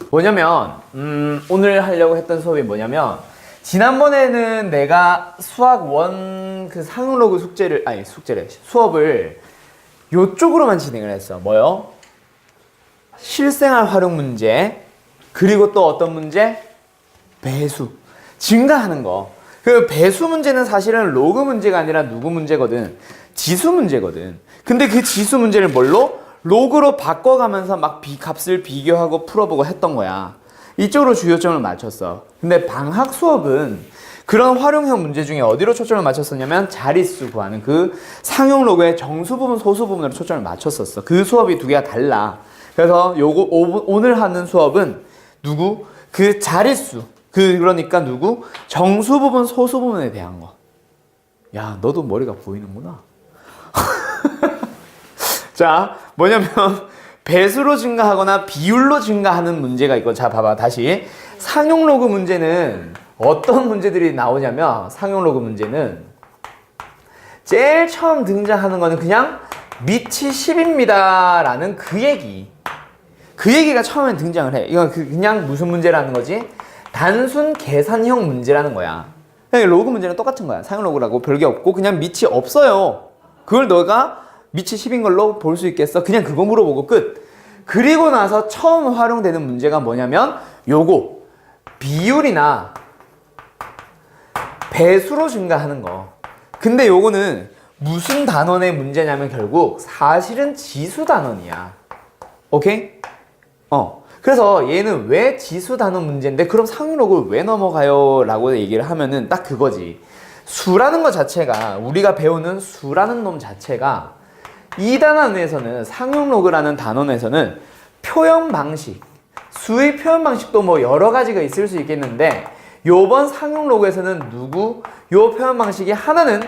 뭐냐면 오늘 하려고 했던 수업이 뭐냐면 지난번에는 내가 수학 원 그 상용로그 수업을 요쪽으로만 진행을 했어. 뭐요? 실생활 활용 문제, 그리고 또 어떤 문제? 배수, 증가하는 거. 그 배수 문제는 사실은 로그 문제가 아니라 누구 문제거든? 지수 문제거든. 근데 그 지수 문제를 뭘로? 로그로 바꿔가면서 막 값을 비교하고 풀어보고 했던 거야. 이쪽으로 주요점을 맞췄어. 근데 방학 수업은 그런 활용형 문제 중에 어디로 초점을 맞췄었냐면 자릿수 구하는 그 상용 로그의 정수 부분, 소수 부분으로 초점을 맞췄었어. 그 수업이 두 개가 달라. 그래서 요거 오늘 하는 수업은 누구? 그 자릿수. 그러니까 누구? 정수 부분, 소수 부분에 대한 거. 야, 너도 머리가 보이는구나. 자, 뭐냐면 배수로 증가하거나 비율로 증가하는 문제가 있고, 자 봐봐 다시 상용 로그 문제는 어떤 문제들이 나오냐면 상용 로그 문제는 제일 처음 등장하는 거는 그냥 밑이 10입니다 라는 그 얘기가 처음에 등장을 해. 이건 그냥 무슨 문제라는 거지? 단순 계산형 문제라는 거야. 로그 문제는 똑같은 거야. 상용 로그라고 별게 없고 그냥 밑이 없어요. 그걸 너가 밑이 10인 걸로 볼 수 있겠어? 그냥 그거 물어보고 끝. 그리고 나서 처음 활용되는 문제가 뭐냐면 요거 비율이나 배수로 증가하는 거. 근데 요거는 무슨 단원의 문제냐면 결국 사실은 지수 단원이야. 오케이? 그래서 얘는 왜 지수 단원 문제인데 그럼 상용 로그를 왜 넘어가요? 라고 얘기를 하면은 딱 그거지. 수라는 것 자체가 우리가 배우는 수라는 놈 자체가 이 단원에서는 상용 로그라는 단원에서는 표현 방식, 수의 표현 방식도 뭐 여러 가지가 있을 수 있겠는데 요번 상용 로그에서는 요 표현 방식이 하나는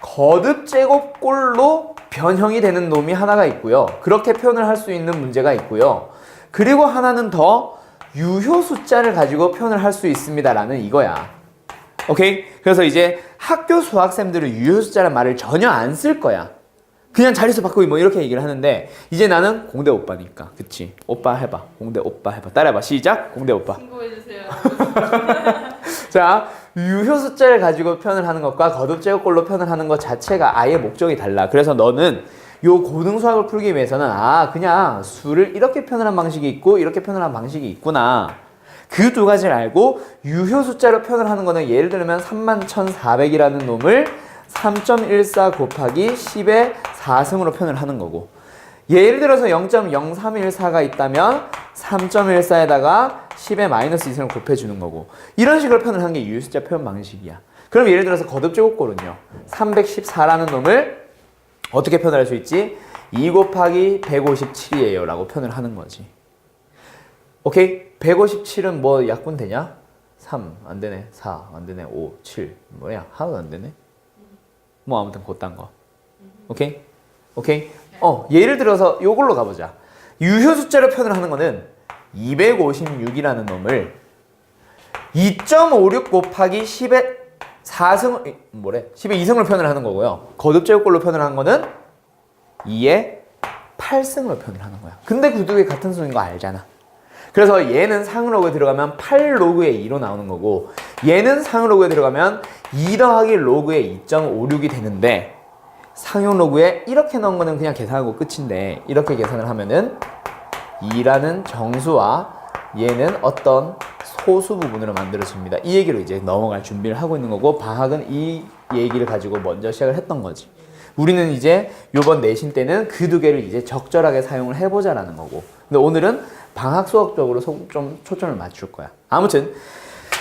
거듭 제곱꼴로 변형이 되는 놈이 하나가 있고요. 그렇게 표현을 할 수 있는 문제가 있고요. 그리고 하나는 더 유효 숫자를 가지고 표현을 할 수 있습니다라는 이거야. 오케이? 그래서 이제 학교 수학생들은 유효 숫자라는 말을 전혀 안 쓸 거야. 그냥 자릿수 바꾸기 뭐 이렇게 얘기를 하는데 이제 나는 공대 오빠니까. 그치? 오빠 해봐. 공대 오빠 해봐. 따라해봐. 시작. 공대 오빠. 신고해주세요. 자, 유효 숫자를 가지고 표현을 하는 것과 거듭 제곱꼴로 표현을 하는 것 자체가 아예 목적이 달라. 그래서 너는 요 고등수학을 풀기 위해서는 그냥 수를 이렇게 표현하는 방식이 있고 이렇게 표현하는 방식이 있구나. 그 두 가지를 알고 유효 숫자로 표현을 하는 거는 예를 들면 31,400이라는 놈을 3.14 곱하기 10의 4승으로 표현을 하는 거고, 예를 들어서 0.0314가 있다면 3.14에다가 10의 마이너스 2승을 곱해주는 거고, 이런 식으로 표현을 하는 게 유효 숫자 표현 방식이야. 그럼 예를 들어서 거듭 제곱꼴은요 314라는 놈을 어떻게 표현할 수 있지? 2 곱하기 157이에요 라고 표현을 하는 거지. 오케이? 157은 뭐 약분 되냐? 3 안되네, 4 안되네, 5, 7 뭐야? 하나도 안되네? 뭐 아무튼 그딴 거. 오케이? 오케이? 예를 들어서 요걸로 가보자. 유효 숫자로 표현을 하는 거는 256이라는 놈을 2.56 곱하기 10의 4승, 10의 2승으로 표현을 하는 거고요. 거듭 제곱꼴로 표현을 하는 거는 2의 8승으로 표현을 하는 거야. 근데 그 두 개 같은 수인 거 알잖아. 그래서 얘는 상용 로그에 들어가면 8 로그의 2로 나오는 거고, 얘는 상용 로그에 들어가면 2 더하기 로그의 2.56이 되는데, 상용 로그에 이렇게 넣은 거는 그냥 계산하고 끝인데, 이렇게 계산을 하면은 2라는 정수와 얘는 어떤 소수 부분으로 만들어집니다. 이 얘기로 이제 넘어갈 준비를 하고 있는 거고, 방학은 이 얘기를 가지고 먼저 시작을 했던 거지. 우리는 이제 요번 내신 때는 그 두 개를 이제 적절하게 사용을 해보자라는 거고, 근데 오늘은 방학 수학적으로 좀 초점을 맞출 거야. 아무튼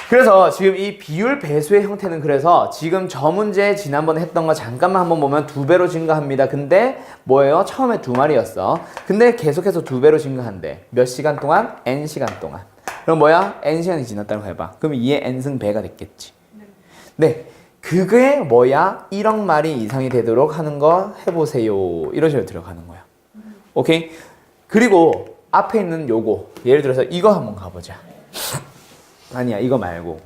그래서 지금 이 비율 배수의 형태는, 그래서 지금 저 문제 지난번에 했던 거 잠깐만 한번 보면 2배로 증가합니다. 근데 뭐예요? 처음에 2마리였어. 근데 계속해서 2배로 증가한대. 몇 시간 동안? N시간 동안. 그럼 뭐야? N시간이 지났다고 해봐. 그럼 2의 N승 배가 됐겠지. 네. 그게 뭐야? 1억 마리 이상이 되도록 하는 거 해보세요. 이런 식으로 들어가는 거야. 오케이? 그리고 앞에 있는 요거, 예를 들어서 이거 한번 가보자. 아니야, 이거 말고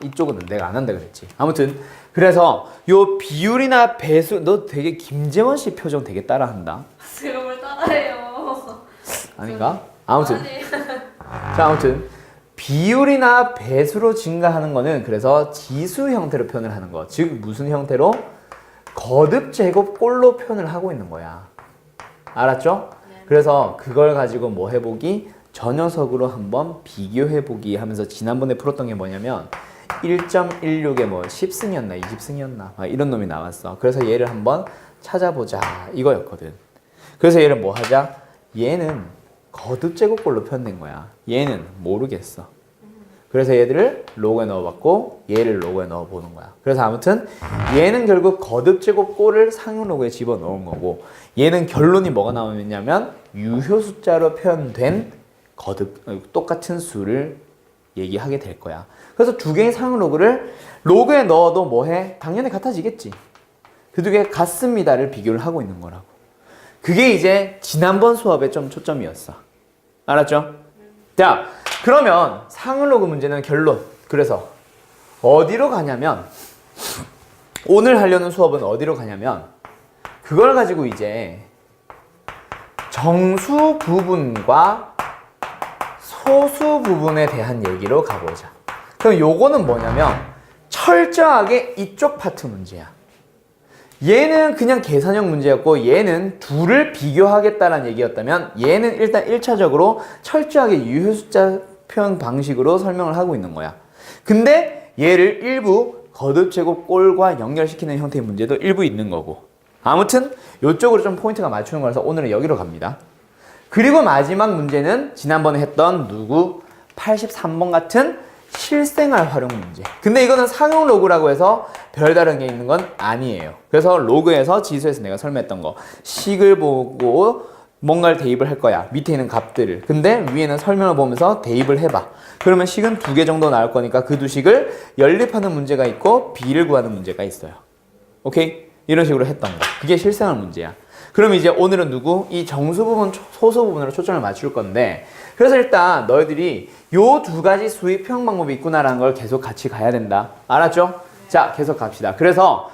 이쪽은 내가 안 한다 그랬지. 아무튼 그래서 요 비율이나 배수, 너 되게 김재원 씨 표정 되게 따라한다. 제가 뭘 따라해요. 아닌가? 아무튼 자, 아무튼 비율이나 배수로 증가하는 거는 그래서 지수 형태로 표현을 하는 거. 즉 무슨 형태로? 거듭 제곱 꼴로 표현을 하고 있는 거야. 알았죠? 네. 그래서 그걸 가지고 뭐 해보기? 저 녀석으로 한번 비교해보기 하면서 지난번에 풀었던 게 뭐냐면 1.16에 뭐 10승이었나 20승이었나 막 이런 놈이 나왔어. 그래서 얘를 한번 찾아보자 이거였거든. 그래서 얘를 뭐 하자? 얘는 거듭 제곱꼴로 표현된 거야. 얘는 모르겠어. 그래서 얘들을 로그에 넣어봤고 얘를 로그에 넣어보는 거야. 그래서 아무튼 얘는 결국 거듭 제곱꼴을 상용 로그에 집어넣은 거고 얘는 결론이 뭐가 나오냐면 유효 숫자로 표현된 거듭 똑같은 수를 얘기하게 될 거야. 그래서 두 개의 상용 로그를 로그에 넣어도 뭐해? 당연히 같아지겠지. 그 두 개 같습니다를 비교를 하고 있는 거라고. 그게 이제 지난번 수업의 좀 초점이었어. 알았죠? 자, 그러면 상용 로그 문제는 결론. 그래서 어디로 가냐면 오늘 하려는 수업은 어디로 가냐면 그걸 가지고 이제 정수 부분과 소수 부분에 대한 얘기로 가보자. 그럼 요거는 뭐냐면 철저하게 이쪽 파트 문제야. 얘는 그냥 계산형 문제였고 얘는 둘을 비교하겠다는 얘기였다면 얘는 일단 1차적으로 철저하게 유효 숫자 표현 방식으로 설명을 하고 있는 거야. 근데 얘를 일부 거듭 제곱 꼴과 연결시키는 형태의 문제도 일부 있는 거고. 아무튼 이쪽으로 좀 포인트가 맞추는 거라서 오늘은 여기로 갑니다. 그리고 마지막 문제는 지난번에 했던 누구 83번 같은 실생활 활용 문제. 근데 이거는 상용 로그라고 해서 별다른 게 있는 건 아니에요. 그래서 로그에서 지수에서 내가 설명했던 거 식을 보고 뭔가를 대입을 할 거야. 밑에 있는 값들을. 근데 위에는 설명을 보면서 대입을 해봐. 그러면 식은 2개 정도 나올 거니까 그 두 식을 연립하는 문제가 있고 비를 구하는 문제가 있어요. 오케이? 이런 식으로 했던 거. 그게 실생활 문제야. 그럼 이제 오늘은 누구? 이 정수 부분, 소수 부분으로 초점을 맞출 건데 그래서 일단 너희들이 요 두 가지 수입 표현 방법이 있구나라는 걸 계속 같이 가야 된다. 알았죠? 네. 자, 계속 갑시다. 그래서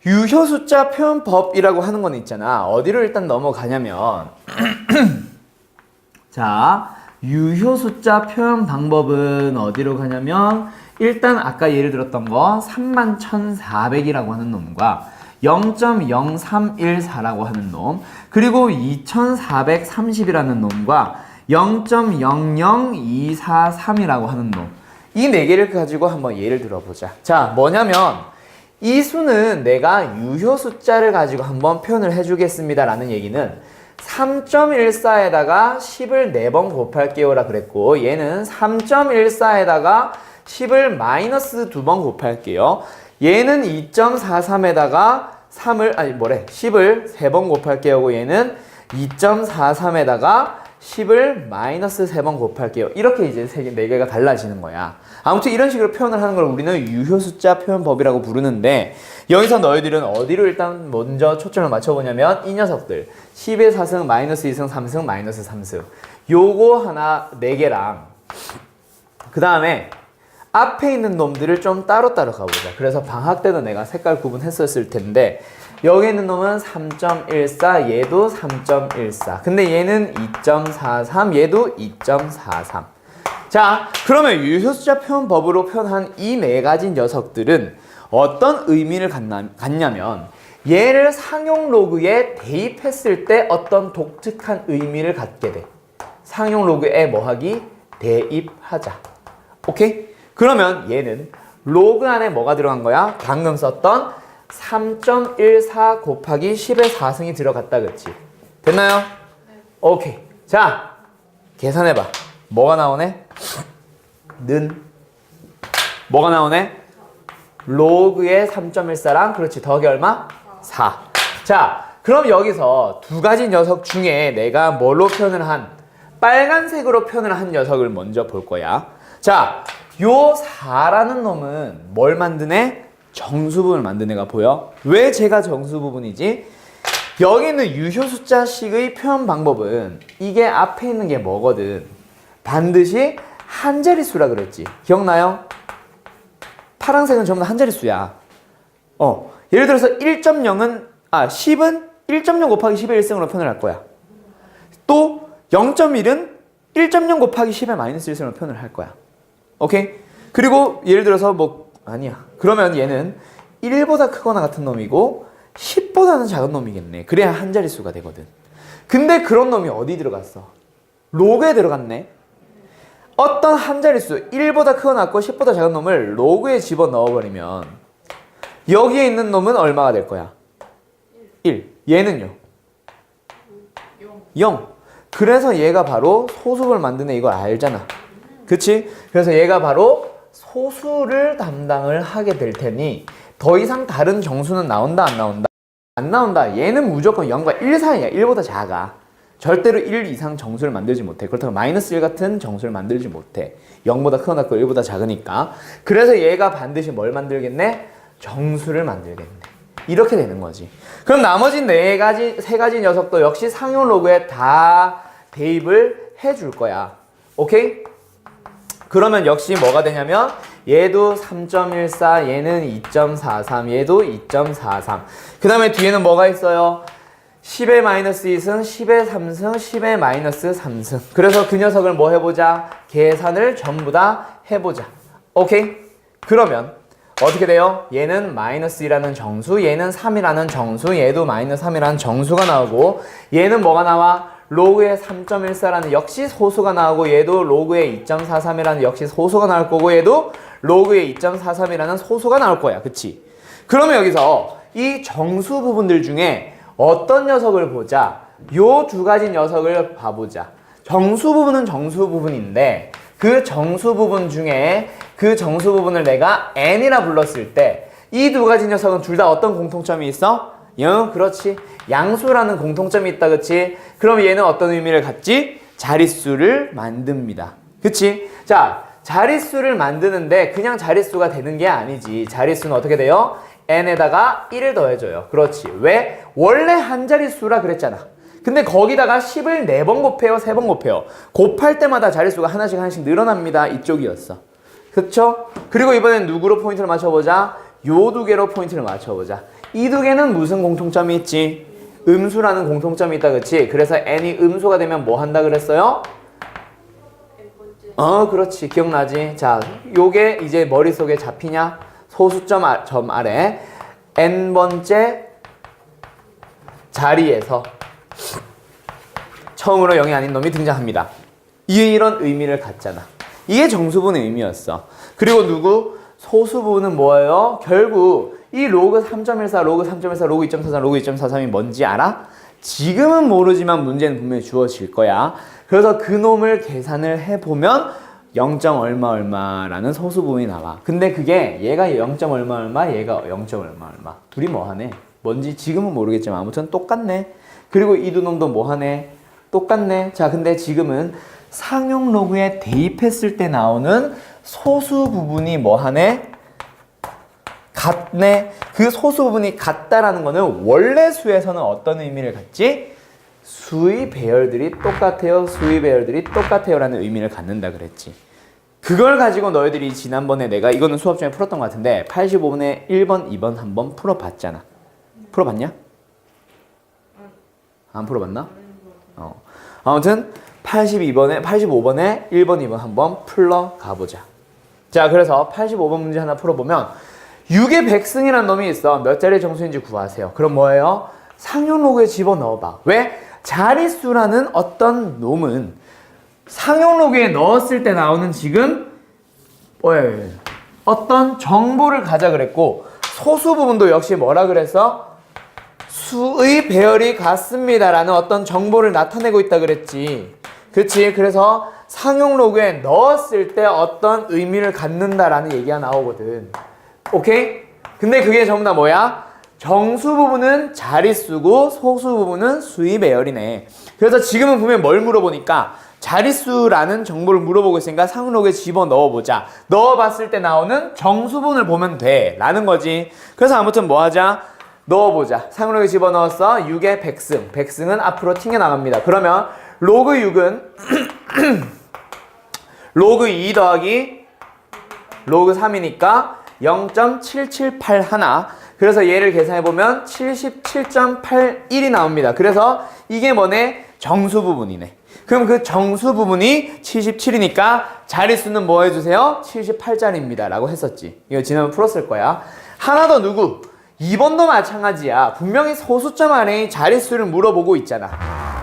유효 숫자 표현법이라고 하는 건 있잖아. 어디로 일단 넘어가냐면 자, 유효 숫자 표현 방법은 어디로 가냐면 일단 아까 예를 들었던 거 31,400이라고 하는 놈과 0.0314라고 하는 놈 그리고 2,430이라는 놈과 0.00243이라고 하는 놈 이 네 개를 가지고 한번 예를 들어보자. 자, 뭐냐면 이 수는 내가 유효 숫자를 가지고 한번 표현을 해주겠습니다 라는 얘기는 3.14에다가 10을 4번 곱할게요 라 그랬고 얘는 3.14에다가 10을 마이너스 2번 곱할게요. 얘는 2.43에다가 10을 3번 곱할게요. 얘는 2.43에다가 10을 마이너스 3번 곱할게요. 이렇게 이제 4개가 달라지는 거야. 아무튼 이런 식으로 표현을 하는 걸 우리는 유효 숫자 표현법이라고 부르는데 여기서 너희들은 어디로 일단 먼저 초점을 맞춰보냐면 이 녀석들 10의 4승, 마이너스 2승, 3승, 마이너스 3승 요거 하나 4개랑 그 다음에 앞에 있는 놈들을 좀 따로따로 가보자. 그래서 방학 때도 내가 색깔 구분했었을 텐데 여기 있는 놈은 3.14 얘도 3.14 근데 얘는 2.43 얘도 2.43 자, 그러면 유효숫자 표현법으로 표현한 이 4가지 녀석들은 어떤 의미를 갖냐면 얘를 상용 로그에 대입했을 때 어떤 독특한 의미를 갖게 돼. 상용 로그에 뭐하기? 대입하자. 오케이? 그러면 얘는 로그 안에 뭐가 들어간 거야? 방금 썼던 3.14 곱하기 10의 4승이 들어갔다 그치? 됐나요? 네. 오케이. 자, 계산해봐. 뭐가 나오네? 뭐가 나오네? 로그의 3.14랑 그렇지 더하기 얼마? 4. 자, 그럼 여기서 두 가지 녀석 중에 내가 뭘로 표현을 한 빨간색으로 표현을 한 녀석을 먼저 볼 거야. 자, 요 4라는 놈은 뭘 만드네? 정수부분을 만든 애가 보여? 왜 제가 정수부분이지? 여기 있는 유효 숫자식의 표현 방법은 이게 앞에 있는 게 뭐거든? 반드시 한 자릿수라 그랬지. 기억나요? 파란색은 전부 다 한 자릿수야. 예를 들어서 10은 1.0 곱하기 10의 1승으로 표현을 할 거야. 또 0.1은 1.0 곱하기 10의 마이너스 1승으로 표현을 할 거야. 오케이? 그리고 예를 들어서 뭐 아니야. 그러면 얘는 1보다 크거나 같은 놈이고 10보다는 작은 놈이겠네. 그래야 한 자릿수가 되거든. 근데 그런 놈이 어디 들어갔어? 로그에 들어갔네. 어떤 한 자릿수 1보다 크거나 같고 10보다 작은 놈을 로그에 집어넣어버리면 여기에 있는 놈은 얼마가 될 거야? 1. 얘는요? 0. 그래서 얘가 바로 소수를 만드네. 이걸 알잖아. 그치? 그래서 얘가 바로 소수를 담당을 하게 될 테니 더 이상 다른 정수는 나온다 안 나온다? 안 나온다. 얘는 무조건 0과 1 사이야. 1보다 작아. 절대로 1 이상 정수를 만들지 못해. 그렇다고 마이너스 1 같은 정수를 만들지 못해. 0보다 크거나 같고 1보다 작으니까. 그래서 얘가 반드시 뭘 만들겠네? 정수를 만들겠네. 이렇게 되는 거지. 그럼 나머지 세 가지 녀석도 역시 상용 로그에 다 대입을 해줄 거야. 오케이? 그러면 역시 뭐가 되냐면 얘도 3.14, 얘는 2.43, 얘도 2.43. 그 다음에 뒤에는 뭐가 있어요? 10의 마이너스 2승, 10의 3승, 10의 마이너스 3승. 그래서 그 녀석을 뭐 해보자? 계산을 전부 다 해보자. 오케이? 그러면 어떻게 돼요? 얘는 마이너스 2라는 정수, 얘는 3이라는 정수, 얘도 마이너스 3이라는 정수가 나오고 얘는 뭐가 나와? 로그의 3.14라는 역시 소수가 나오고 얘도 로그의 2.43이라는 역시 소수가 나올 거고 얘도 로그의 2.43이라는 소수가 나올 거야. 그치? 그러면 여기서 이 정수 부분들 중에 어떤 녀석을 보자. 요 두 가지 녀석을 봐보자. 정수 부분은 정수 부분인데 그 정수 부분 중에 그 정수 부분을 내가 n이라 불렀을 때 이 두 가지 녀석은 둘 다 어떤 공통점이 있어? 그렇지. 양수라는 공통점이 있다. 그치? 그럼 얘는 어떤 의미를 갖지? 자릿수를 만듭니다. 그치? 자, 자릿수를 만드는데 그냥 자릿수가 되는 게 아니지. 자릿수는 어떻게 돼요? n에다가 1을 더해줘요. 그렇지. 왜? 원래 한 자릿수라 그랬잖아. 근데 거기다가 10을 4번 곱해요? 3번 곱해요? 곱할 때마다 자릿수가 하나씩 늘어납니다. 이쪽이었어. 그쵸? 그리고 이번엔 누구로 포인트를 맞춰보자? 요 두 개로 포인트를 맞춰보자. 이 두 개는 무슨 공통점이 있지? 음수라는 공통점이 있다. 그치? 그래서 n이 음수가 되면 뭐 한다 그랬어요? 그렇지. 기억나지? 자, 요게 이제 머릿속에 잡히냐? 소수점 점 아래 n번째 자리에서 처음으로 0이 아닌 놈이 등장합니다. 이런 의미를 갖잖아. 이게 정수분의 의미였어. 그리고 누구? 소수분은 뭐예요? 결국 이 로그 3.14, 로그 3.14, 로그 2.43, 로그 2.43이 뭔지 알아? 지금은 모르지만 문제는 분명히 주어질 거야. 그래서 그 놈을 계산을 해보면 0. 얼마 얼마라는 소수분이 나와. 근데 그게 얘가 0. 얼마 얼마, 얘가 0. 얼마 얼마. 둘이 뭐하네? 뭔지 지금은 모르겠지만 아무튼 똑같네. 그리고 이 두 놈도 뭐하네? 똑같네. 자, 근데 지금은 상용 로그에 대입했을 때 나오는 소수 부분이 뭐하네? 같네. 그 소수 부분이 같다라는 거는 원래 수에서는 어떤 의미를 갖지? 수의 배열들이 똑같아요. 수의 배열들이 똑같아요. 라는 의미를 갖는다 그랬지. 그걸 가지고 너희들이 지난번에 내가 이거는 수업 중에 풀었던 것 같은데 85번에 1번, 2번 한번 풀어봤잖아. 풀어봤냐? 안 풀어봤나? 아무튼 85번에 1번, 2번 한번 풀러 가보자. 자, 그래서 85번 문제 하나 풀어보면 6의 백승이라는 놈이 있어. 몇 자리의 정수인지 구하세요. 그럼 뭐예요? 상용 로그에 집어넣어봐. 왜? 자릿수라는 어떤 놈은 상용 로그에 넣었을 때 나오는 지금 어떤 정보를 가자 그랬고 소수 부분도 역시 뭐라 그랬어? 수의 배열이 같습니다라는 어떤 정보를 나타내고 있다 그랬지. 그치? 그래서 상용 로그에 넣었을 때 어떤 의미를 갖는다라는 얘기가 나오거든. 오케이? 근데 그게 전부 다 뭐야? 정수 부분은 자릿수고 소수 부분은 수의 배열이네. 그래서 지금은 보면 뭘 물어보니까 자릿수라는 정보를 물어보고 있으니까 상용 로그에 집어 넣어보자. 넣어봤을 때 나오는 정수분을 보면 돼 라는 거지. 그래서 아무튼 뭐 하자? 넣어보자. 상용 로그에 집어 넣었어. 6의 백승. 백승은 앞으로 튕겨나갑니다. 그러면 로그 6은 로그 2 더하기 로그 3이니까 0.7781. 그래서 얘를 계산해보면 77.81이 나옵니다. 그래서 이게 뭐네? 정수 부분이네. 그럼 그 정수 부분이 77이니까 자릿수는 뭐 해주세요? 78자리입니다 라고 했었지. 이거 지난번 풀었을 거야. 하나 더 누구? 2번도 마찬가지야. 분명히 소수점 안에 자릿수를 물어보고 있잖아.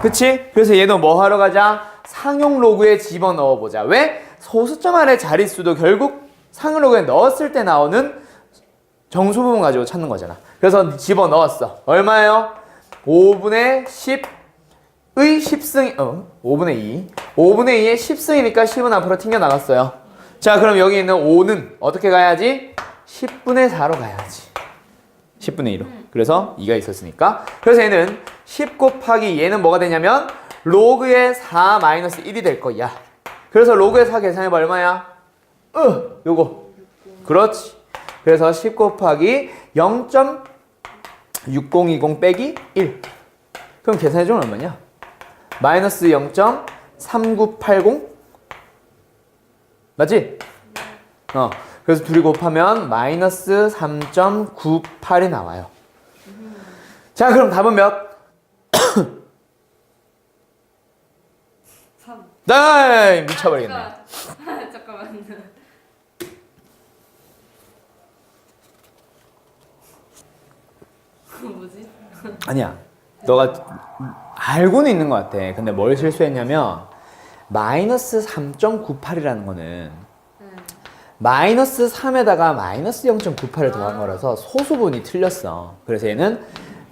그치? 그래서 얘도 뭐 하러 가자? 상용 로그에 집어넣어보자. 왜? 소수점 안에 자릿수도 결국 상용 로그에 넣었을 때 나오는 정수 부분 가지고 찾는 거잖아. 그래서 집어넣었어. 얼마예요? 5분의 10의 10승, 5분의 2. 5분의 2의 10승이니까 10은 앞으로 튕겨나갔어요. 자, 그럼 여기 있는 5는 어떻게 가야지? 10분의 4로 가야지. 10분의 2로. 그래서 2가 있었으니까. 그래서 얘는 10 곱하기 얘는 뭐가 되냐면 로그의 4 마이너스 1이 될 거야. 그래서 로그의 4 계산해봐. 얼마야? 요거. 그렇지. 그래서 10 곱하기 0.6020 빼기 1. 그럼 계산해주면 얼마냐? 마이너스 0.3980? 맞지? 그래서 둘이 곱하면 마이너스 3.98이 나와요. 자, 그럼 답은 몇? 3. 네, 미쳐버리겠네. 잠깐만요. 뭐지? 아니야. 너가 알고는 있는 것 같아. 근데 뭘 실수했냐면 마이너스 3.98이라는 거는 마이너스 3에다가 마이너스 0.98을 더한 거라서 소수분이 틀렸어. 그래서 얘는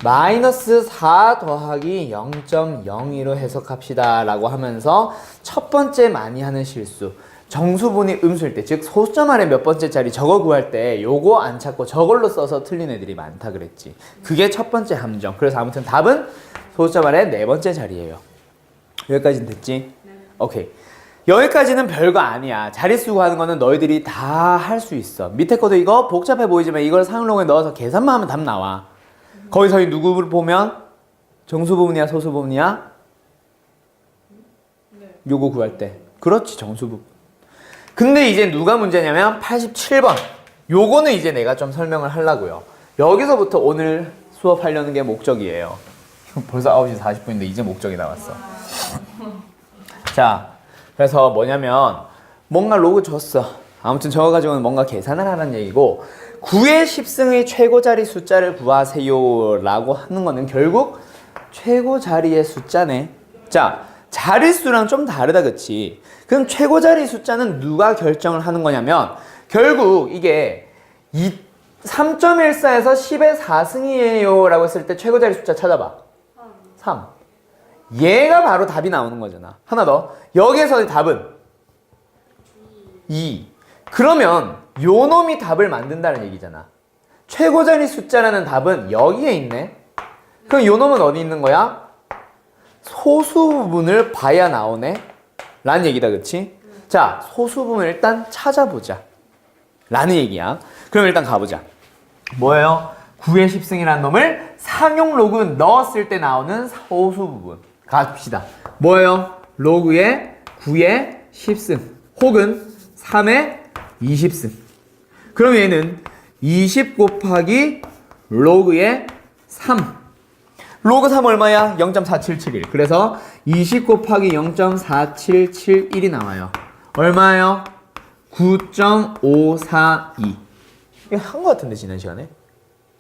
마이너스 4 더하기 0.02로 해석합시다 라고 하면서 첫 번째 많이 하는 실수, 정수분이 음수일 때, 즉 소수점 안에 몇 번째짜리 저거 구할 때 요거 안 찾고 저걸로 써서 틀린 애들이 많다 그랬지. 그게 첫 번째 함정. 그래서 아무튼 답은 소수점 안에 네 번째 자리예요. 여기까지는 됐지? 오케이. 여기까지는 별거 아니야. 자릿수 구하는 거는 너희들이 다 할 수 있어. 밑에 것도 이거 복잡해 보이지만 이걸 상용로그에 넣어서 계산만 하면 답 나와. 거기서 누구를 보면 정수 부분이야, 소수 부분이야? 네. 요거 구할 때. 그렇지, 정수 부분. 근데 이제 누가 문제냐면 87번. 요거는 이제 내가 좀 설명을 하려고요. 여기서부터 오늘 수업하려는 게 목적이에요. 벌써 9시 40분인데 이제 목적이 나왔어. 자, 그래서 뭐냐면 뭔가 로그 줬어. 아무튼 저거 가지고는 뭔가 계산을 하라는 얘기고 9의 10승의 최고 자리 숫자를 구하세요 라고 하는 거는 결국 최고 자리의 숫자네. 자, 자릿수랑 좀 다르다, 그치? 그럼 최고 자리 숫자는 누가 결정을 하는 거냐면 결국 이게 3.14에서 10의 4승이에요 라고 했을 때 최고 자리 숫자 찾아봐. 3. 얘가 바로 답이 나오는 거잖아. 하나 더. 여기에서의 답은 2. 그러면 요 놈이 답을 만든다는 얘기잖아. 최고 자리 숫자라는 답은 여기에 있네. 그럼 요 놈은 어디 있는 거야? 소수 부분을 봐야 나오네 라는 얘기다, 그치? 자, 소수 부분을 일단 찾아보자 라는 얘기야. 그럼 일단 가보자. 뭐예요? 9의 10승이라는 놈을 상용 로그 넣었을 때 나오는 소수 부분 갑시다. 뭐예요? 로그의 9의 10승 혹은 3의 20승. 그럼 얘는 20 곱하기 로그의 3. 로그 3 얼마야? 0.4771. 그래서 20 곱하기 0.4771이 나와요. 얼마예요? 9.542. 이거 한 거 같은데 지난 시간에?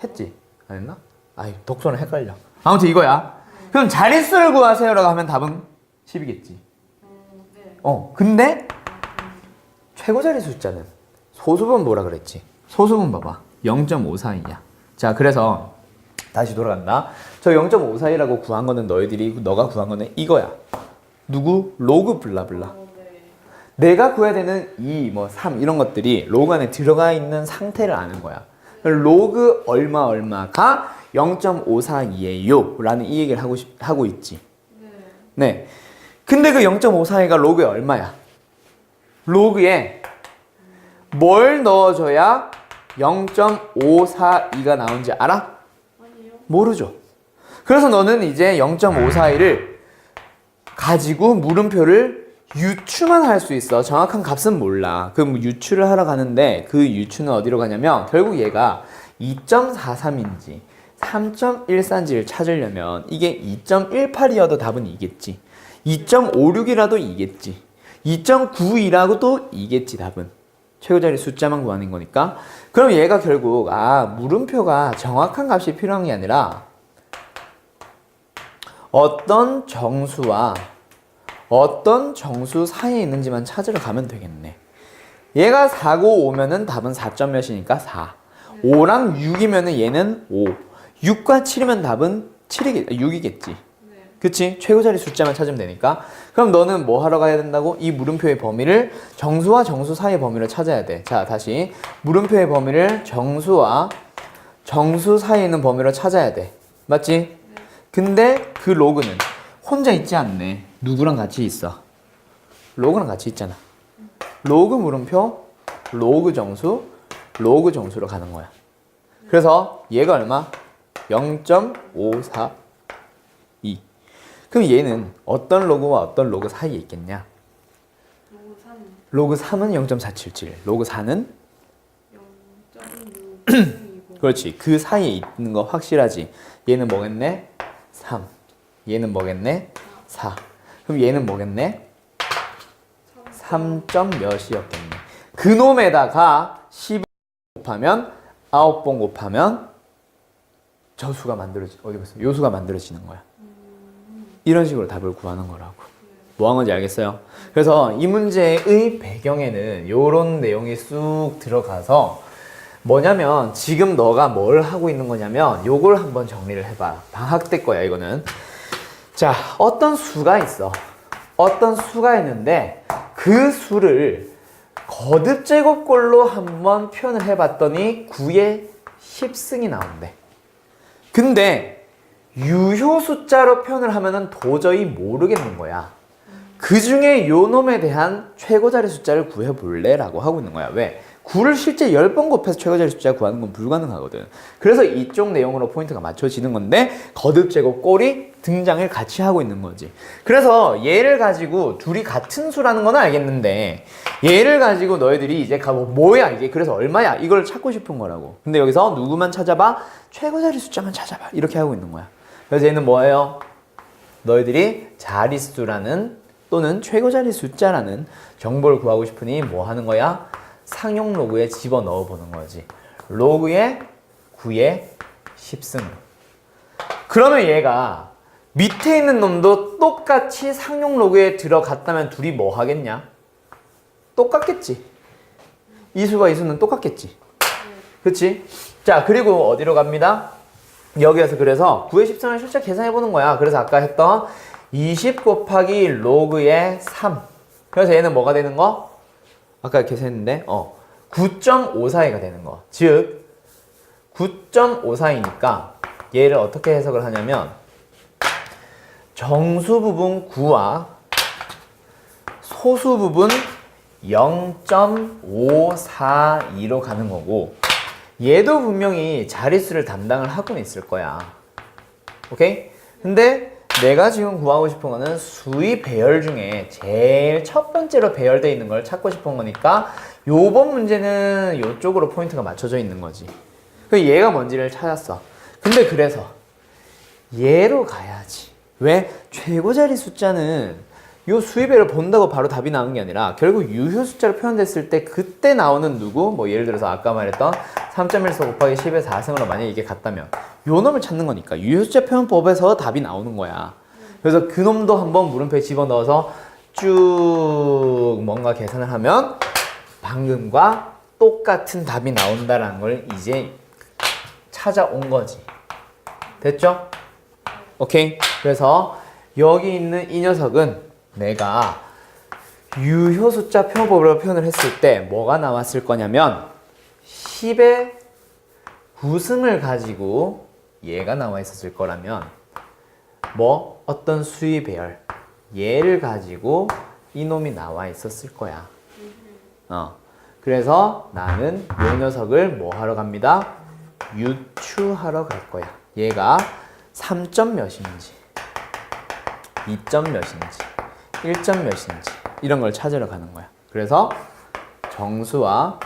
했지? 안 했나? 아이, 독서는 헷갈려. 아무튼 이거야. 그럼 자릿수를 구하세요라고 하면 답은 10이겠지. 네. 근데 최고 자리 숫자는 소수분 뭐라 그랬지? 소수분 봐봐. 0.542야. 자, 그래서 다시 돌아간다. 저 0.542라고 구한 거는 너가 구한 거는 이거야. 누구? 로그 블라블라. 네. 내가 구해야 되는 2, 3 이런 것들이 로그 안에 들어가 있는 상태를 아는 거야. 로그 얼마가 0.542예요 라는 이 얘기를 하고 있지. 네. 근데 그 0.542가 로그에 얼마야? 로그에 뭘 넣어줘야 0.542가 나온지 알아? 아니요. 모르죠. 그래서 너는 이제 0.542를 가지고 물음표를 유추만 할 수 있어. 정확한 값은 몰라. 그럼 유추를 하러 가는데 그 유추는 어디로 가냐면 결국 얘가 2.43인지 3.14인지를 찾으려면 이게 2.18이어도 답은 이겠지. 2.56이라도 이겠지. 2.92라고도 이겠지, 답은. 최고자리 숫자만 구하는 거니까. 그럼 얘가 결국 물음표가 정확한 값이 필요한 게 아니라 어떤 정수와 어떤 정수 사이에 있는지만 찾으러 가면 되겠네. 얘가 4고 5면은 답은 4점 몇이니까 4. 5랑 6이면은 얘는 5. 6과 7이면 답은 6이겠지. 그치? 최고자리 숫자만 찾으면 되니까. 그럼 너는 뭐 하러 가야 된다고? 이 물음표의 범위를 정수와 정수 사이의 범위를 찾아야 돼. 자, 다시 물음표의 범위를 정수와 정수 사이에 있는 범위로 찾아야 돼. 맞지? 근데 그 로그는 혼자 있지 않네. 누구랑 같이 있어? 로그랑 같이 있잖아. 로그 물음표, 로그 정수, 로그 정수로 가는 거야. 그래서 얘가 얼마? 0.542. 그럼 얘는 어떤 로그와 어떤 로그 사이에 있겠냐? 로그 3은 0.477, 로그 4는 0.6. 그렇지. 그 사이에 있는 거 확실하지. 얘는 뭐겠네? 3. 얘는 뭐겠네? 4. 그럼 얘는 뭐겠네? 3점 몇이었겠네. 그놈에다가 10 곱하면 9번 곱하면 저 수가 어디 봤어? 요 수가 만들어지는 거야. 이런 식으로 답을 구하는 거라고. 뭐 한 건지 알겠어요? 그래서 이 문제의 배경에는 요런 내용이 쑥 들어가서 뭐냐면 지금 너가 뭘 하고 있는 거냐면 요걸 한번 정리를 해봐. 방학 때 거야 이거는. 자, 어떤 수가 있어. 어떤 수가 있는데 그 수를 거듭 제곱꼴로 한번 표현을 해봤더니 9의 10승이 나온대. 근데 유효 숫자로 표현을 하면은 도저히 모르겠는 거야. 그 중에 요 놈에 대한 최고자리 숫자를 구해볼래? 라고 하고 있는 거야. 왜? 9를 실제 10번 곱해서 최고자리 숫자 구하는 건 불가능하거든. 그래서 이쪽 내용으로 포인트가 맞춰지는 건데 거듭 제곱 꼴이 등장을 같이 하고 있는 거지. 그래서 얘를 가지고 둘이 같은 수라는 건 알겠는데 얘를 가지고 너희들이 이제 뭐야 이게 그래서 얼마야 이걸 찾고 싶은 거라고. 근데 여기서 누구만 찾아봐? 최고자리 숫자만 찾아봐. 이렇게 하고 있는 거야. 그래서 얘는 뭐예요? 너희들이 자릿수라는 또는 최고자리 숫자라는 정보를 구하고 싶으니 뭐 하는 거야? 상용 로그에 집어넣어 보는 거지. 로그에 9의 10승. 그러면 얘가 밑에 있는 놈도 똑같이 상용 로그에 들어갔다면 둘이 뭐 하겠냐? 똑같겠지. 이 수가 이 수는 똑같겠지. 그치? 자, 그리고 어디로 갑니다? 여기에서 그래서 9의 10승을 실제 계산해 보는 거야. 그래서 아까 했던 20 곱하기 로그의 3. 그래서 얘는 뭐가 되는 거? 아까 계산했는데 9.54가 되는 거. 즉 9.54이니까 얘를 어떻게 해석을 하냐면 정수 부분 9와 소수 부분 0.542로 가는 거고 얘도 분명히 자릿수를 담당을 하고는 있을 거야. 오케이? 근데 내가 지금 구하고 싶은 거는 수의 배열 중에 제일 첫 번째로 배열되어 있는 걸 찾고 싶은 거니까 요번 문제는 요쪽으로 포인트가 맞춰져 있는 거지. 그 얘가 뭔지를 찾았어. 근데 그래서 얘로 가야지. 왜? 최고자리 숫자는 요 수의 배를 본다고 바로 답이 나오는 게 아니라 결국 유효 숫자로 표현됐을 때 그때 나오는 누구? 뭐 예를 들어서 아까 말했던 3.14 곱하기 10의 4승으로 만약에 이게 같다면 요 놈을 찾는 거니까 유효 숫자 표현법에서 답이 나오는 거야. 그래서 그 놈도 한번 물음표에 집어넣어서 쭉 뭔가 계산을 하면 방금과 똑같은 답이 나온다라는 걸 이제 찾아온 거지. 됐죠? 오케이. 그래서 여기 있는 이 녀석은 내가 유효 숫자 표현법으로 표현을 했을 때 뭐가 나왔을 거냐면 10의 9승을 가지고 얘가 나와 있었을 거라면 뭐 어떤 수의 배열 얘를 가지고 이놈이 나와 있었을 거야. 그래서 나는 이 녀석을 뭐 하러 갑니다? 유추하러 갈 거야. 얘가 3점 몇인지 2점 몇인지 1점 몇인지 이런 걸 찾으러 가는 거야. 그래서 정수와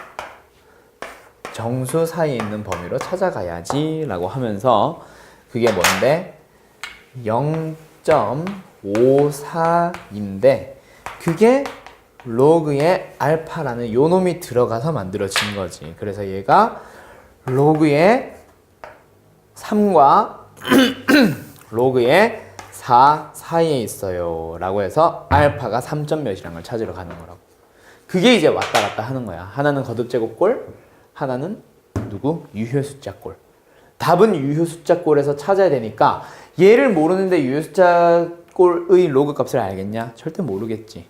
정수 사이에 있는 범위로 찾아가야지 라고 하면서 그게 뭔데? 54인데 그게 로그의 알파라는 요 놈이 들어가서 만들어진 거지. 그래서 얘가 로그의 3과 로그의 4 사이에 있어요 라고 해서 알파가 3점 몇이란 걸 찾으러 가는 거라고. 그게 이제 왔다 갔다 하는 거야. 하나는 거듭제곱골, 하나는 누구? 유효숫자골. 답은 유효숫자골에서 찾아야 되니까 얘를 모르는데 유효숫자골의 로그 값을 알겠냐? 절대 모르겠지.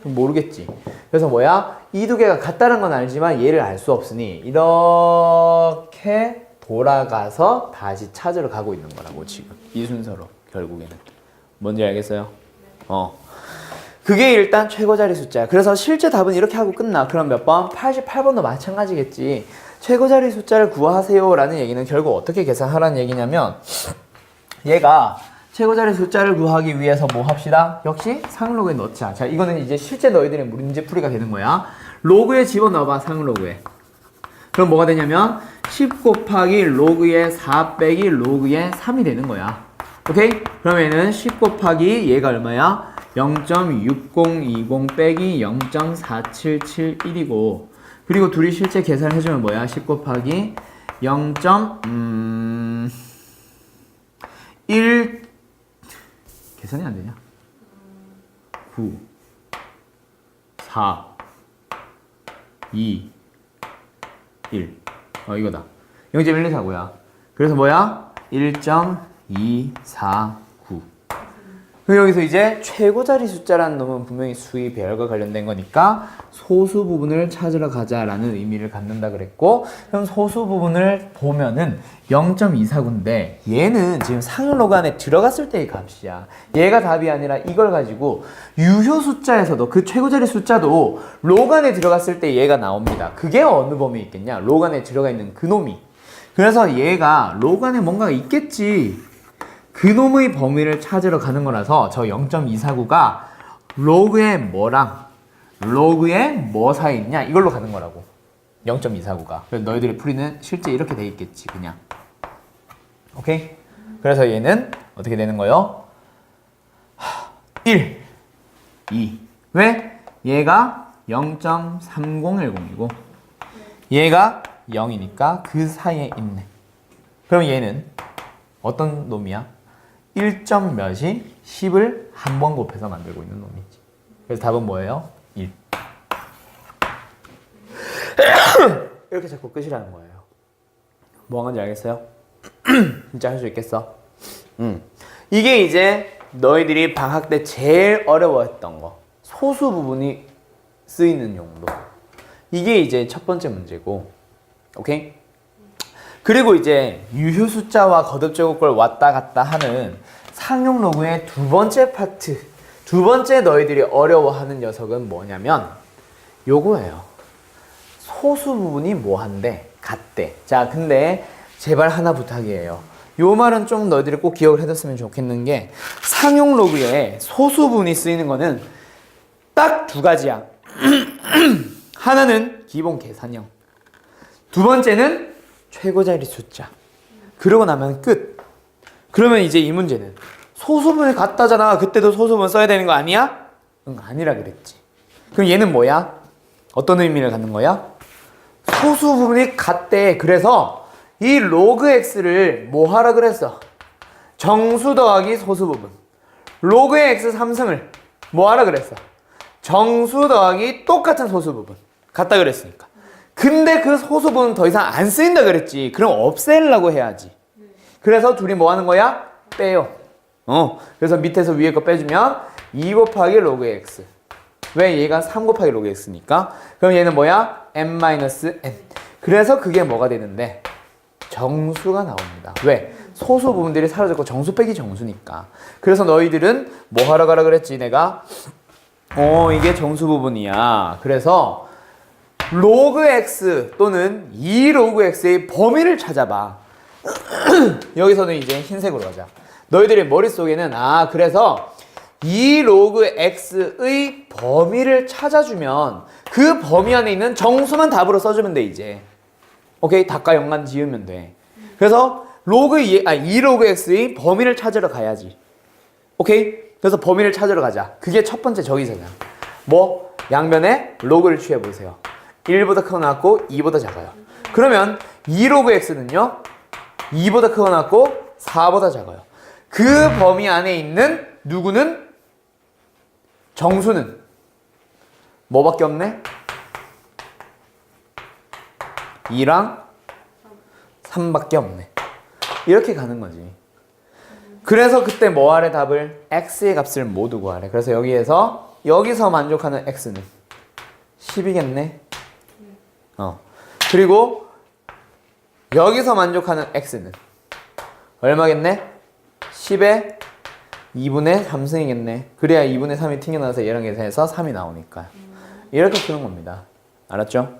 모르겠지. 그래서 뭐야? 이 두 개가 같다는 건 알지만 얘를 알 수 없으니 이렇게 돌아가서 다시 찾으러 가고 있는 거라고 지금. 이 순서로 결국에는. 뭔지 알겠어요? 그게 일단 최고 자리 숫자야. 그래서 실제 답은 이렇게 하고 끝나. 그럼 몇 번? 88번도 마찬가지겠지. 최고 자리 숫자를 구하세요 라는 얘기는 결국 어떻게 계산하라는 얘기냐면 얘가 최고 자리 숫자를 구하기 위해서 뭐 합시다? 역시 상로그에 넣자. 자, 이거는 이제 실제 너희들의 문제풀이가 되는 거야. 로그에 집어넣어봐, 상로그에. 그럼 뭐가 되냐면 10 곱하기 로그의 4 빼기 로그의 3이 되는 거야. 오케이? 그러면은 10 곱하기 얘가 얼마야? 0.6020 빼기 0.4771이고 그리고 둘이 실제 계산해주면 뭐야? 10 곱하기 1 계산이 안 되냐? 9 4 2 1 이거다. 0.124고야. 그래서 뭐야? 1.249. 그럼 여기서 이제 최고 자리 숫자라는 놈은 분명히 수의 배열과 관련된 거니까 소수 부분을 찾으러 가자라는 의미를 갖는다 그랬고 그럼 소수 부분을 보면은 0.249인데 얘는 지금 상용 로그 안에 들어갔을 때의 값이야. 얘가 답이 아니라 이걸 가지고 유효 숫자에서도 그 최고 자리 숫자도 로그 안에 들어갔을 때 얘가 나옵니다. 그게 어느 범위에 있겠냐? 로그 안에 들어가 있는 그 놈이. 그래서 얘가 로그 안에 뭔가가 있겠지. 그 놈의 범위를 찾으러 가는 거라서 저 0.249가 로그에 뭐랑 로그에 뭐 사이 있냐 이걸로 가는 거라고. 0.249가. 그래서 너희들의 풀이는 실제 이렇게 돼 있겠지 그냥. 오케이? 그래서 얘는 어떻게 되는 거요? 1, 2. 왜? 얘가 0.3010이고 얘가 0이니까 그 사이에 있네. 그럼 얘는 어떤 놈이야? 1점 몇이 10을 한 번 곱해서 만들고 있는 놈이지. 그래서 답은 뭐예요? 1. 이렇게 자꾸 끝이라는 거예요. 뭐 하는지 알겠어요? 진짜 할 수 있겠어? 이게 이제 너희들이 방학 때 제일 어려워했던 거. 소수 부분이 쓰이는 용도. 이게 이제 첫 번째 문제고. 오케이? 그리고 이제 유효 숫자와 거듭 제곱골 왔다 갔다 하는 상용 로그의 두 번째 파트, 두 번째 너희들이 어려워하는 녀석은 뭐냐면 요거예요. 소수 부분이 뭐한데 같대. 자, 근데 제발 하나 부탁이에요. 요 말은 좀 너희들이 꼭 기억을 해뒀으면 좋겠는 게 상용 로그에 소수 부분이 쓰이는 거는 딱 두 가지야. 하나는 기본 계산형. 두 번째는 최고 자리 숫자. 그러고 나면 끝. 그러면 이제 이 문제는 소수분이 같다잖아. 그때도 소수분 써야 되는 거 아니야? 응, 아니라 그랬지. 그럼 얘는 뭐야? 어떤 의미를 갖는 거야? 소수 부분이 같대. 그래서 이 로그 x를 뭐 하라 그랬어? 정수 더하기 소수 부분. 로그의 x 3승을 뭐 하라 그랬어? 정수 더하기 똑같은 소수 부분. 같다 그랬으니까. 근데 그 소수 부분은 더 이상 안 쓰인다 그랬지. 그럼 없애려고 해야지. 그래서 둘이 뭐 하는 거야? 빼요. 그래서 밑에서 위에 거 빼주면 2 곱하기 로그 x. 왜? 얘가 3 곱하기 로그 x니까. 그럼 얘는 뭐야? n-n. 그래서 그게 뭐가 되는데? 정수가 나옵니다. 왜? 소수 부분들이 사라졌고 정수 빼기 정수니까. 그래서 너희들은 뭐 하러 가라 그랬지? 내가 이게 정수 부분이야. 그래서 로그 x 또는 2 로그 x의 범위를 찾아봐. 여기서는 이제 흰색으로 가자. 너희들의 머릿속에는 그래서 2 로그 x의 범위를 찾아주면 그 범위 안에 있는 정수만 답으로 써주면 돼 이제. 오케이? 닭과 연관 지으면 돼. 그래서 2 로그 x의 범위를 찾으러 가야지. 오케이? 그래서 범위를 찾으러 가자. 그게 첫 번째 저기잖아. 뭐 양변에 로그를 취해 보세요. 1보다 크거나 같고 2보다 작아요. 그러면 2로그 x는요. 2보다 크거나 같고 4보다 작아요. 그 범위 안에 있는 누구는? 정수는 뭐밖에 없네? 2랑 3밖에 없네. 이렇게 가는 거지. 그래서 그때 뭐 하래? 답을 x의 값을 모두 구하래. 그래서 여기서 만족하는 x는 10이겠네. 그리고 여기서 만족하는 x는 얼마겠네? 10에 2분의 3승이겠네. 그래야 2분의 3이 튕겨나와서 얘랑 계산해서 3이 나오니까. 이렇게 푸는 겁니다. 알았죠?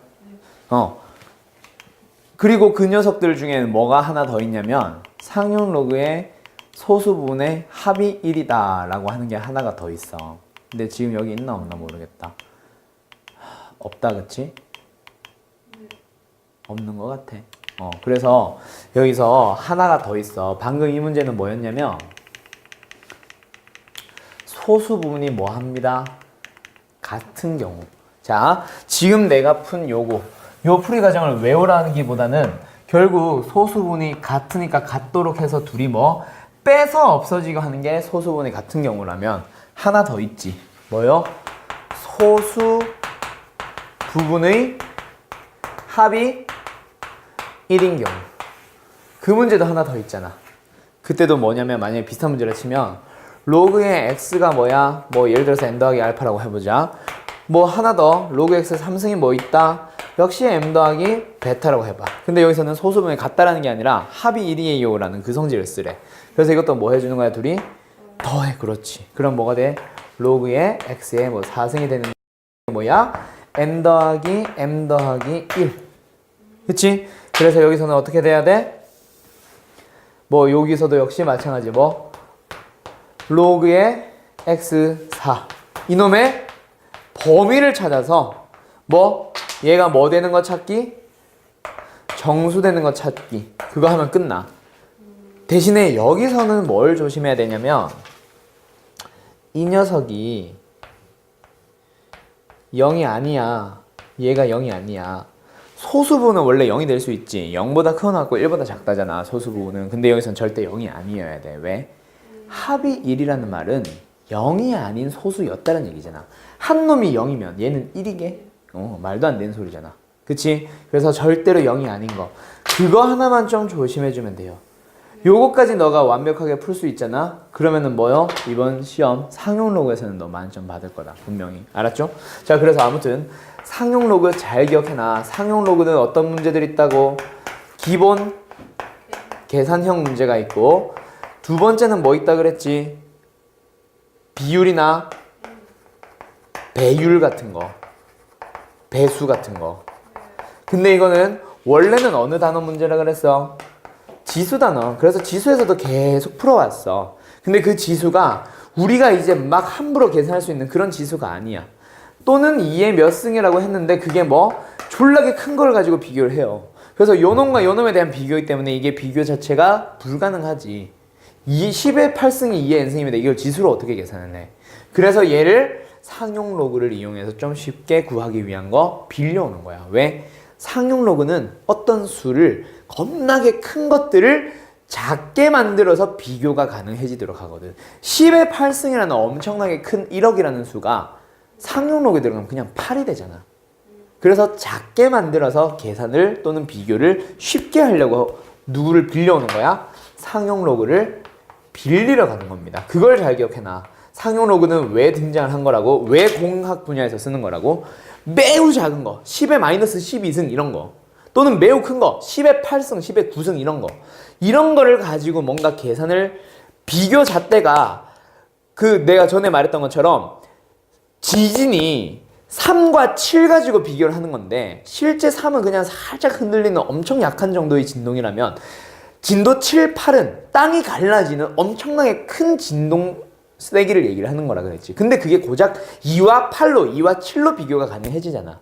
그리고 그 녀석들 중에는 뭐가 하나 더 있냐면 상용 로그의 소수 부분의 합이 1이다 라고 하는 게 하나가 더 있어. 근데 지금 여기 있나 없나 모르겠다. 없다, 그치? 없는 것 같아. 그래서 여기서 하나가 더 있어. 방금 이 문제는 뭐였냐면 소수 부분이 뭐 합니다? 같은 경우. 자, 지금 내가 푼 요 풀이 과정을 외우라는 기보다는 결국 소수 부분이 같으니까 같도록 해서 둘이 뭐 빼서 없어지고 하는 게 소수 부분이 같은 경우라면 하나 더 있지. 뭐요? 소수 부분의 합이 1인 경우. 그 문제도 하나 더 있잖아. 그때도 뭐냐면 만약에 비슷한 문제를 치면 로그의 x가 뭐야? 뭐 예를 들어서 m 더하기 알파라고 해보자. 뭐 하나 더 로그 x 3승이 뭐 있다? 역시 m 더하기 베타라고 해봐. 근데 여기서는 소수분이 같다라는 게 아니라 합이 1이에요 라는 그 성질을 쓰래. 그래서 이것도 뭐 해주는 거야? 둘이 더해. 그렇지. 그럼 뭐가 돼? 로그의 x의 뭐 4승이 되는 게 뭐야? m 더하기 1. 그치? 그래서 여기서는 어떻게 돼야 돼? 뭐 여기서도 역시 마찬가지. 뭐 로그의 x4 이놈의 범위를 찾아서 뭐 얘가 뭐 되는 거 찾기? 정수 되는 거 찾기. 그거 하면 끝나. 대신에 여기서는 뭘 조심해야 되냐면 이 녀석이 0이 아니야. 얘가 0이 아니야. 소수부는 원래 0이 될 수 있지. 0보다 크거나 같고 1보다 작다잖아. 소수부는. 근데 여기서는 절대 0이 아니어야 돼. 왜? 합이 1이라는 말은 0이 아닌 소수였다는 얘기잖아. 한 놈이 0이면 얘는 1이게? 말도 안 되는 소리잖아. 그치? 그래서 절대로 0이 아닌 거. 그거 하나만 좀 조심해주면 돼요. 요거까지 너가 완벽하게 풀 수 있잖아? 그러면은 뭐요? 이번 시험 상용 로그에서는 너 만점 받을 거다. 분명히. 알았죠? 자, 그래서 아무튼 상용 로그 잘 기억해놔. 상용 로그는 어떤 문제들이 있다고? 기본 계산형 문제가 있고 두 번째는 뭐 있다 그랬지? 비율이나 배율 같은 거. 배수 같은 거. 근데 이거는 원래는 어느 단어 문제라 그랬어? 지수 단어. 그래서 지수에서도 계속 풀어왔어. 근데 그 지수가 우리가 이제 막 함부로 계산할 수 있는 그런 지수가 아니야. 또는 2의 몇 승이라고 했는데 그게 뭐 졸라게 큰 걸 가지고 비교를 해요. 그래서 요놈과 요놈에 대한 비교이기 때문에 이게 비교 자체가 불가능하지. 10의 8승이 2의 n승입니다. 이걸 지수로 어떻게 계산을 해? 그래서 얘를 상용 로그를 이용해서 좀 쉽게 구하기 위한 거 빌려오는 거야. 왜? 상용 로그는 어떤 수를 겁나게 큰 것들을 작게 만들어서 비교가 가능해지도록 하거든. 10의 8승이라는 엄청나게 큰 1억이라는 수가 상용 로그에 들어가면 그냥 8이 되잖아. 그래서 작게 만들어서 계산을 또는 비교를 쉽게 하려고 누구를 빌려오는 거야? 상용 로그를 빌리러 가는 겁니다. 그걸 잘 기억해놔. 상용 로그는 왜 등장을 한 거라고? 왜 공학 분야에서 쓰는 거라고? 매우 작은 거, 10의 마이너스 12승 이런 거. 또는 매우 큰 거, 10의 8승, 10의 9승 이런 거. 이런 거를 가지고 뭔가 계산을 비교 잣대가 내가 전에 말했던 것처럼 지진이 3과 7 가지고 비교를 하는 건데 실제 3은 그냥 살짝 흔들리는 엄청 약한 정도의 진동이라면 진도 7, 8은 땅이 갈라지는 엄청나게 큰 진동 세기를 얘기를 하는 거라 그랬지. 근데 그게 고작 2와 8로, 2와 7로 비교가 가능해지잖아.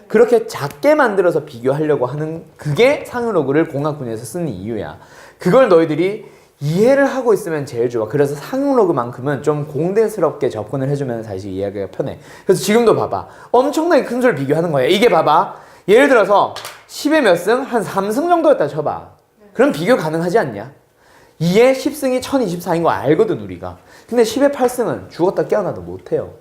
그렇게 작게 만들어서 비교하려고 하는 그게 상용 로그를 공학 분야에서 쓰는 이유야. 그걸 너희들이 이해를 하고 있으면 제일 좋아. 그래서 상용로그만큼은 좀 공대스럽게 접근을 해주면 사실 이해하기가 편해. 그래서 지금도 봐봐. 엄청나게 큰 수를 비교하는 거야. 이게 봐봐. 예를 들어서 10에 몇 승? 한 3승 정도였다 쳐봐. 그럼 비교 가능하지 않냐? 2에 10승이 1024인 거 알거든 우리가. 근데 10에 8승은 죽었다 깨어나도 못해요.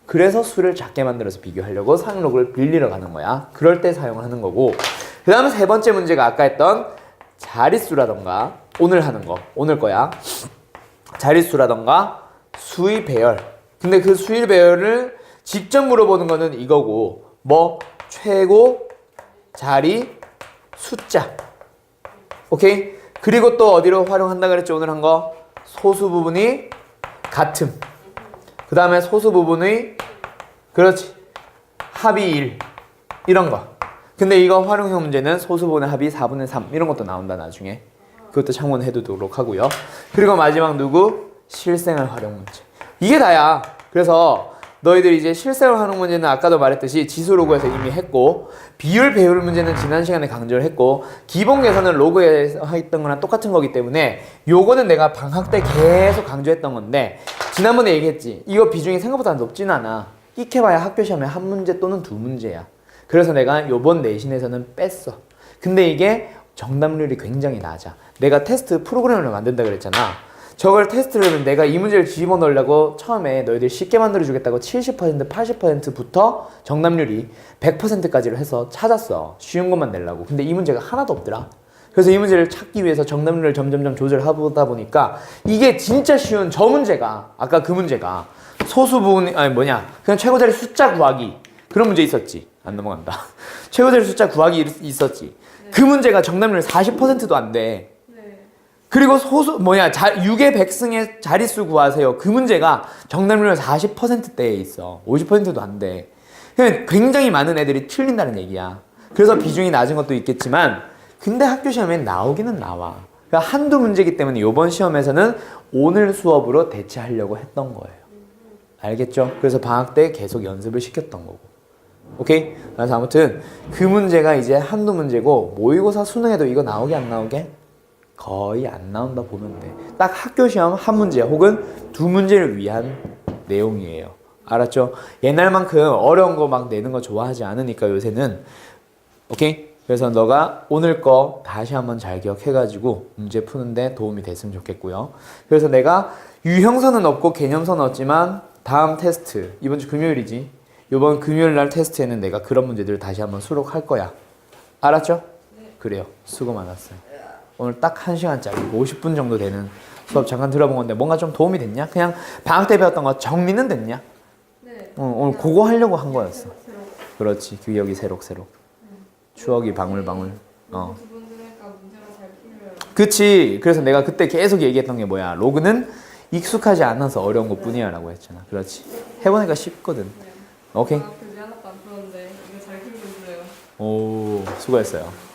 그래서 수를 작게 만들어서 비교하려고 상용로그를 빌리러 가는 거야. 그럴 때 사용을 하는 거고. 그 다음에 세 번째 문제가 아까 했던 자릿수라던가 오늘 하는 거, 오늘 거야. 자릿수라던가 수의 배열. 근데 그 수의 배열을 직접 물어보는 거는 이거고, 뭐 최고, 자리, 숫자. 오케이? 그리고 또 어디로 활용한다 그랬지 오늘 한 거? 소수 부분이 같음. 그 다음에 소수 부분의 그렇지 합이 1 이런 거. 근데 이거 활용형 문제는 소수 부분의 합이 4분의 3 이런 것도 나온다 나중에. 그것도 참고해 두도록 하고요. 그리고 마지막 누구? 실생활 활용 문제. 이게 다야. 그래서 너희들 이제 실생활 활용 문제는 아까도 말했듯이 지수 로그에서 이미 했고, 비율 배율 문제는 지난 시간에 강조를 했고, 기본 계산은 로그에서 했던 거랑 똑같은 거기 때문에 요거는 내가 방학 때 계속 강조했던 건데, 지난번에 얘기했지. 이거 비중이 생각보다 높진 않아. 끽해봐야 학교 시험에 한 문제 또는 두 문제야. 그래서 내가 요번 내신에서는 뺐어. 근데 이게 정답률이 굉장히 낮아. 내가 테스트 프로그램을 만든다 그랬잖아. 저걸 테스트를 내가 이 문제를 뒤집어 넣으려고 처음에 너희들 쉽게 만들어주겠다고 70%, 80%부터 정답률이 100%까지로 해서 찾았어. 쉬운 것만 내려고. 근데 이 문제가 하나도 없더라. 그래서 이 문제를 찾기 위해서 정답률을 점점점 조절하다 보니까 이게 진짜 쉬운 저 문제가, 아까 그 문제가 소수 부분, 아니 뭐냐, 그냥 최고자리 숫자 구하기 그런 문제 있었지. 안 넘어간다. 최고자리 숫자 구하기 있었지. 그 문제가 정답률 40%도 안 돼. 그리고 소수 6의 100승의 자릿수 구하세요. 그 문제가 정답률 40%대에 있어. 50%도 안 돼. 그냥 굉장히 많은 애들이 틀린다는 얘기야. 그래서 비중이 낮은 것도 있겠지만, 근데 학교 시험에 나오기는 나와. 그러니까 한두 문제이기 때문에 이번 시험에서는 오늘 수업으로 대체하려고 했던 거예요. 알겠죠? 그래서 방학 때 계속 연습을 시켰던 거고. 오케이? 그래서 아무튼 그 문제가 이제 한두 문제고, 모의고사 수능에도 이거 나오게 안 나오게? 거의 안 나온다 보면 돼. 딱 학교 시험 한 문제 혹은 두 문제를 위한 내용이에요. 알았죠? 옛날만큼 어려운 거 막 내는 거 좋아하지 않으니까 요새는. 오케이? 그래서 너가 오늘 거 다시 한번 잘 기억해가지고 문제 푸는데 도움이 됐으면 좋겠고요. 그래서 내가 유형선은 없고 개념선은 없지만 다음 테스트, 이번 주 금요일이지. 이번 금요일 날 테스트에는 내가 그런 문제들을 다시 한번 수록할 거야. 알았죠? 네. 그래요. 수고 많았어요. 오늘 딱 1시간짜리 50분 정도 되는 수업 잠깐 들어본 건데 뭔가 좀 도움이 됐냐? 그냥 방학 때 배웠던 거 정리는 됐냐? 네. 오늘 그거 하려고 한 거였어. 그렇지. 기억이 새록새록. 추억이 방울방울. 두 번 들으니까 문제가 잘 풀려요. 그치. 그래서 내가 그때 계속 얘기했던 게 뭐야. 로그는 익숙하지 않아서 어려운 것 뿐이야 라고 했잖아. 그렇지. 해보니까 쉽거든. 오케이? 그 하나도 안 풀었는데 이거 잘 풀고 있어요. 오, 수고했어요.